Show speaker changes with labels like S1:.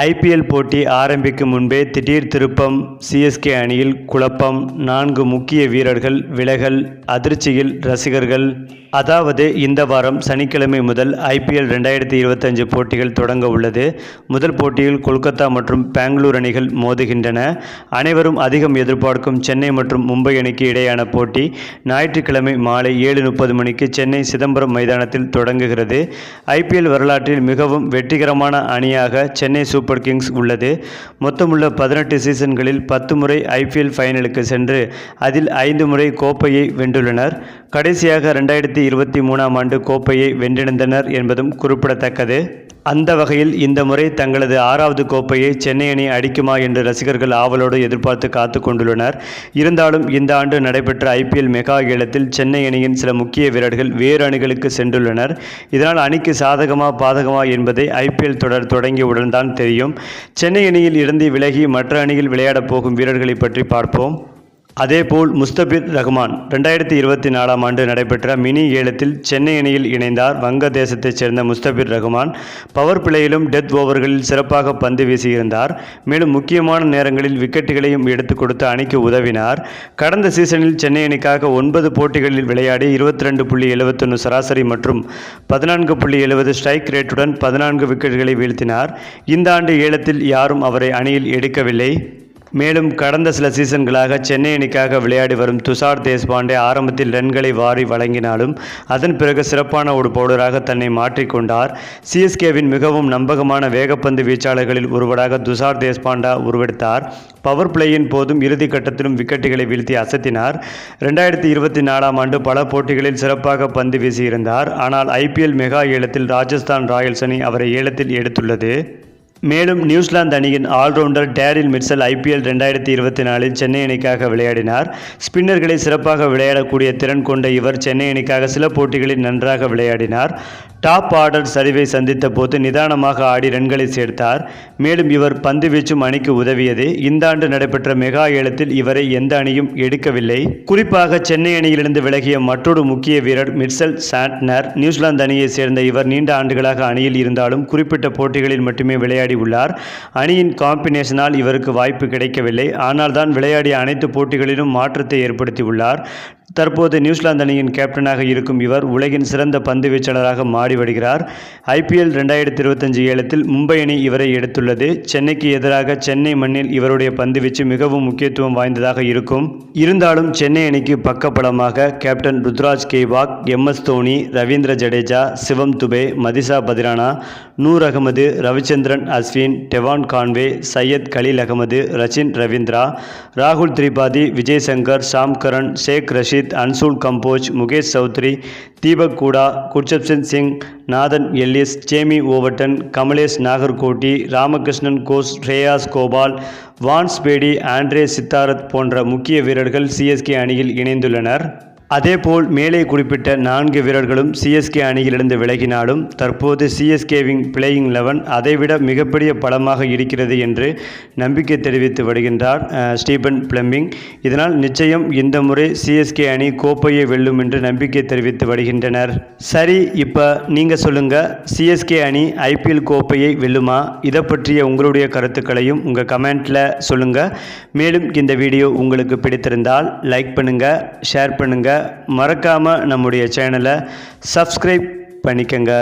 S1: IPL போட்டி ஆரம்பிக்கும் முன்பே திடீர் திருப்பம், சிஎஸ்கே அணியில் குழப்பம், 4 முக்கிய வீரர்கள் விலகல், அதிர்ச்சியில் ரசிகர்கள். அதாவது இந்த வாரம் சனிக்கிழமை முதல் ஐபிஎல் 2025 போட்டிகள் தொடங்க உள்ளது. முதல் போட்டியில் கொல்கத்தா மற்றும் பெங்களூர் அணிகள் மோதுகின்றன. அனைவரும் அதிகம் எதிர்பார்க்கும் சென்னை மற்றும் மும்பை அணிக்கு இடையேயான போட்டி ஞாயிற்றுக்கிழமை மாலை 7:30 மணிக்கு சென்னை சிதம்பரம் மைதானத்தில் தொடங்குகிறது. ஐபிஎல் வரலாற்றில் மிகவும் வெற்றிகரமான அணியாக சென்னை சூப்பர் கிங்ஸ் உள்ளது. மொத்தமுள்ள 18 சீசன்களில் 10 முறை ஐபிஎல் ஃபைனலுக்கு சென்று அதில் 5 முறை கோப்பையை வென்றுள்ளனர். கடைசியாக 2023ஆம் ஆண்டு கோப்பையை வென்றிருந்தனர் என்பதும் குறிப்பிடத்தக்கது. அந்த வகையில் இந்த முறை தங்களது 6வது கோப்பையை சென்னை அணி அடிக்குமா என்று ரசிகர்கள் ஆவலோடு எதிர்பார்த்து காத்து கொண்டுள்ளனர். இருந்தாலும் இந்த ஆண்டு நடைபெற்ற ஐபிஎல் மெகா ஏலத்தில் சென்னை அணியின் சில முக்கிய வீரர்கள் வேறு அணிகளுக்கு சென்றுள்ளனர். இதனால் அணிக்கு சாதகமா பாதகமா என்பதை ஐபிஎல் தொடர் தொடங்கியவுடன் தான் தெரியும். சென்னை அணியில் இருந்து விலகி மற்ற அணியில் விளையாடப் போகும் வீரர்களை பற்றி பார்ப்போம். அதேபோல் முஸ்தபிர் ரஹ்மான் 2024ஆம் ஆண்டு நடைபெற்ற மினி ஏலத்தில் சென்னை அணியில் இணைந்தார். வங்கதேசத்தைச் சேர்ந்த முஸ்தபிர் ரஹ்மான் பவர் பிளேயிலும் டெத் ஓவர்களில் சிறப்பாக பந்து வீசியிருந்தார். மேலும் முக்கியமான நேரங்களில் விக்கெட்டுகளையும் எடுத்துக் கொடுத்து அணிக்கு உதவினார். கடந்த சீசனில் சென்னை அணிக்காக 9 போட்டிகளில் விளையாடி 22.71 சராசரி மற்றும் 14.70 ஸ்ட்ரைக் ரேட்டுடன் 14 விக்கெட்டுகளை வீழ்த்தினார். இந்த ஆண்டு ஏலத்தில் யாரும் அவரை அணியில் எடுக்கவில்லை. மேலும் கடந்த சில சீசன்களாக சென்னை அணிக்காக விளையாடி வரும் துஷார் தேஷ்பாண்டே ஆரம்பத்தில் ரன்களை வாரி வழங்கினாலும் அதன் பிறகு சிறப்பான ஒரு பவுலராக தன்னை மாற்றிக்கொண்டார். சிஎஸ்கேவின் மிகவும் நம்பகமான வேகப்பந்து வீச்சாளர்களில் ஒருவராக துஷார் தேஷ்பாண்டே உருவெடுத்தார். பவர் பிளேயின் போதும் இறுதி கட்டத்திலும் விக்கெட்டுகளை வீழ்த்தி அசத்தினார். 2024ஆம் ஆண்டு பல போட்டிகளில் சிறப்பாக பந்து வீசியிருந்தார். ஆனால் ஐபிஎல் மெகா ஏலத்தில் ராஜஸ்தான் ராயல்ஸ் அணி அவரை ஏலத்தில் எடுத்துள்ளது. மேலும் நியூசிலாந்து அணியின் ஆல்ரவுண்டர் டேரில் மிட்சல் ஐபிஎல் 2024இல் சென்னை அணிக்காக விளையாடினார். ஸ்பின்னர்களை சிறப்பாக விளையாடக்கூடிய திறன் கொண்ட இவர் சென்னை அணிக்காக சில போட்டிகளில் நன்றாக விளையாடினார். டாப் ஆர்டர் சரிவை சந்தித்த போது நிதானமாக ஆடி ரன்களை சேர்த்தார். மேலும் இவர் பந்து வீச்சும் அணிக்கு உதவியது. இந்த ஆண்டு நடைபெற்ற மெகா ஏலத்தில் இவரை எந்த அணியும் எடுக்கவில்லை. குறிப்பாக சென்னை அணியிலிருந்து விலகிய மற்றொரு முக்கிய வீரர் மிட்சல் சாண்ட்னர். நியூசிலாந்து அணியை சேர்ந்த இவர் நீண்ட ஆண்டுகளாக அணியில் இருந்தாலும் குறிப்பிட்ட போட்டிகளில் மட்டுமே விளையாடி உள்ளார். அணியின் காம்பினேஷனால் இவருக்கு வாய்ப்பு கிடைக்கவில்லை. ஆனால் தான் விளையாடிய அனைத்து போட்டிகளிலும் மாற்றத்தை ஏற்படுத்தியுள்ளார். தற்போது நியூசிலாந்து அணியின் கேப்டனாக இருக்கும் இவர் உலகின் சிறந்த பந்து வீச்சாளராக மாறி வருகிறார். ஐபிஎல் 2025 ஏலத்தில் மும்பை அணி இவரை எடுத்துள்ளது. சென்னைக்கு எதிராக சென்னை மண்ணில் இவருடைய பந்துவீச்சு மிகவும் முக்கியத்துவம் வாய்ந்ததாக இருக்கும். இருந்தாலும் சென்னை அணிக்கு பக்கபலமாக கேப்டன் ருத்ராஜ் கெய்வாக், MS தோனி, ரவீந்திர ஜடேஜா, சிவம் துபே, மதிசா பத்ரானா, நூர் அகமது, ரவிச்சந்திரன் அஸ்வின், டெவான் கான்வே, சையத் கலீல் அகமது, ரச்சின் ரவீந்திரா, ராகுல் திரிபாதி, விஜய் சங்கர், ஷாம் கரன், ஷேக் Rashid, Anshul Kamboj, Mukesh Choudhary, Deepak Hooda, Gurjapneet Singh, Nathan Ellis, Jamie Overton, Kamlesh Nagarkoti, Ramakrishnan Ghosh, Shreyas Gopal, Vansh Bedi, Andre Siddharth போன்ற முக்கிய வீரர்கள் சிஎஸ்கே அணியில் இணைந்துள்ளனர். அதேபோல் மேலே குறிப்பிட்ட 4 வீரர்களும் சிஎஸ்கே அணியிலிருந்து விலகினாலும் தற்போது சிஎஸ்கேவின் பிளேயிங் 11 அதைவிட மிகப்பெரிய பலமாக இருக்கிறது என்று நம்பிக்கை தெரிவித்து வருகின்றார் ஸ்டீபன் பிளமிங். இதனால் நிச்சயம் இந்த முறை சிஎஸ்கே அணி கோப்பையை வெல்லும் என்று நம்பிக்கை தெரிவித்து வருகின்றனர். சரி, இப்போ நீங்கள் சொல்லுங்கள், சிஎஸ்கே அணி ஐபிஎல் கோப்பையை வெல்லுமா? இதை பற்றிய உங்களுடைய கருத்துக்களையும் உங்கள் கமெண்ட்டில் சொல்லுங்கள். மேலும் இந்த வீடியோ உங்களுக்கு பிடித்திருந்தால் லைக் பண்ணுங்கள், ஷேர் பண்ணுங்கள், மறக்காமல் நம்முடைய சேனலை சப்ஸ்கிரைப் பண்ணிக்கங்க.